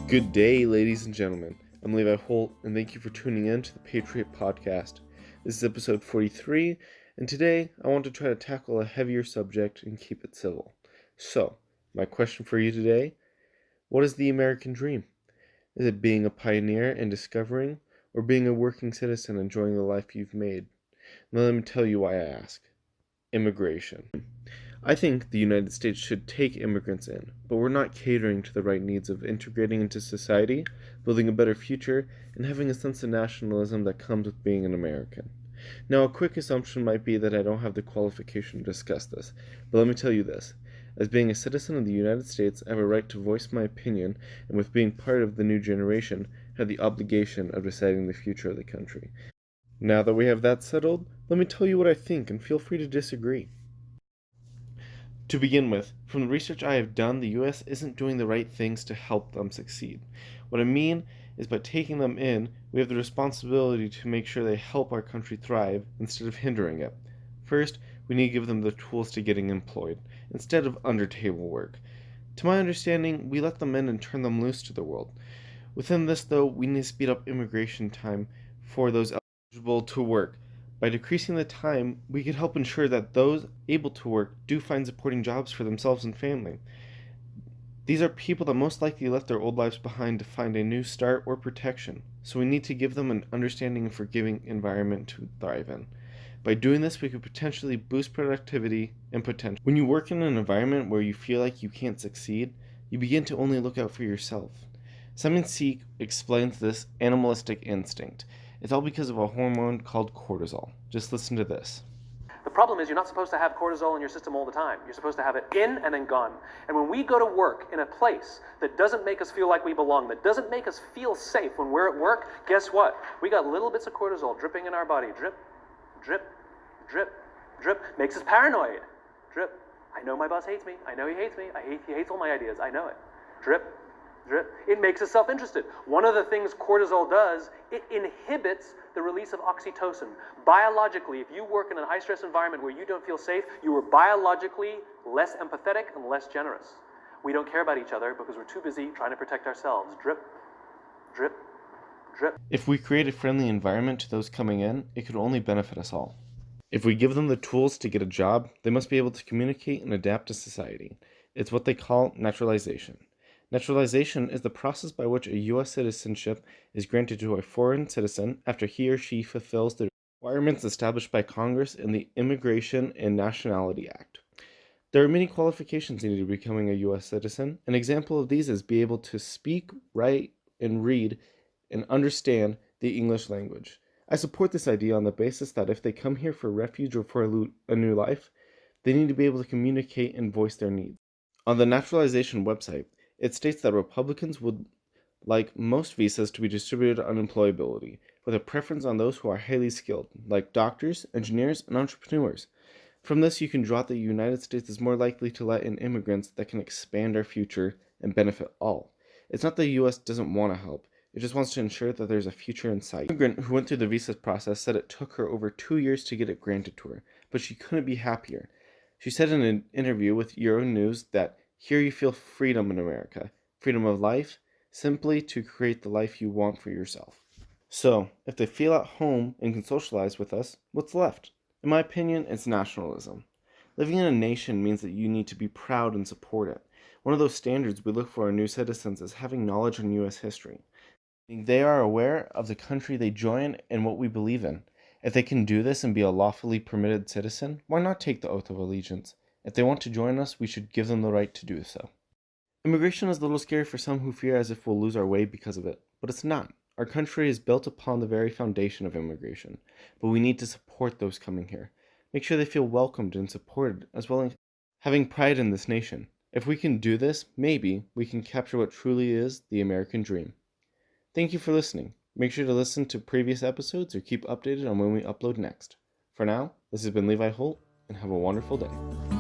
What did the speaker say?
Good day, ladies and gentlemen. I'm Levi Holt, and thank you for tuning in to the Patriot Podcast. This is episode 43, and today I want to try to tackle a heavier subject and keep it civil. So, my question for you today, what is the American dream? Is it being a pioneer and discovering, or being a working citizen enjoying the life you've made? Now let me tell you why I ask. Immigration. I think the United States should take immigrants in, but we're not catering to the right needs of integrating into society, building a better future, and having a sense of nationalism that comes with being an American. Now, a quick assumption might be that I don't have the qualification to discuss this, but let me tell you this. As being a citizen of the United States, I have a right to voice my opinion, and with being part of the new generation, I have the obligation of deciding the future of the country. Now that we have that settled, let me tell you what I think, and feel free to disagree. To begin with, from the research I have done, the US isn't doing the right things to help them succeed. What I mean is by taking them in, we have the responsibility to make sure they help our country thrive instead of hindering it. First, we need to give them the tools to getting employed, instead of under-table work. To my understanding, we let them in and turn them loose to the world. Within this, though, we need to speed up immigration time for those eligible to work. By decreasing the time, we could help ensure that those able to work do find supporting jobs for themselves and family. These are people that most likely left their old lives behind to find a new start or protection, so we need to give them an understanding and forgiving environment to thrive in. By doing this, we could potentially boost productivity and potential. When you work in an environment where you feel like you can't succeed, you begin to only look out for yourself. Simon Sinek explains this animalistic instinct. It's all because of a hormone called cortisol. Just listen to this. The problem is you're not supposed to have cortisol in your system all the time. You're supposed to have it in and then gone. And when we go to work in a place that doesn't make us feel like we belong, that doesn't make us feel safe when we're at work, guess what? We got little bits of cortisol dripping in our body. Drip, drip, drip, drip. Makes us paranoid. Drip. I know my boss hates me. I know he hates me. He hates all my ideas. I know it. Drip. Drip. It makes us self-interested. One of the things cortisol does, it inhibits the release of oxytocin. Biologically, if you work in a high-stress environment where you don't feel safe, you are biologically less empathetic and less generous. We don't care about each other because we're too busy trying to protect ourselves. Drip, drip, drip. If we create a friendly environment to those coming in, it could only benefit us all. If we give them the tools to get a job, they must be able to communicate and adapt to society. It's what they call naturalization. Naturalization is the process by which a U.S. citizenship is granted to a foreign citizen after he or she fulfills the requirements established by Congress in the Immigration and Nationality Act. There are many qualifications needed to becoming a U.S. citizen. An example of these is be able to speak, write, and read and understand the English language. I support this idea on the basis that if they come here for refuge or for a new life, they need to be able to communicate and voice their needs. On the naturalization website, it states that Republicans would like most visas to be distributed on employability, with a preference on those who are highly skilled, like doctors, engineers, and entrepreneurs. From this, you can draw that the United States is more likely to let in immigrants that can expand our future and benefit all. It's not that the U.S. doesn't want to help, it just wants to ensure that there's a future in sight. An immigrant who went through the visa process said it took her over 2 years to get it granted to her, but she couldn't be happier. She said in an interview with Euronews that here you feel freedom in America, freedom of life, simply to create the life you want for yourself. So, if they feel at home and can socialize with us, what's left? In my opinion, it's nationalism. Living in a nation means that you need to be proud and support it. One of those standards we look for in new citizens is having knowledge on U.S. history. They are aware of the country they join and what we believe in. If they can do this and be a lawfully permitted citizen, why not take the oath of allegiance? If they want to join us, we should give them the right to do so. Immigration is a little scary for some who fear as if we'll lose our way because of it, but it's not. Our country is built upon the very foundation of immigration, but we need to support those coming here. Make sure they feel welcomed and supported, as well as having pride in this nation. If we can do this, maybe we can capture what truly is the American dream. Thank you for listening. Make sure to listen to previous episodes or keep updated on when we upload next. For now, this has been Levi Holt, and have a wonderful day.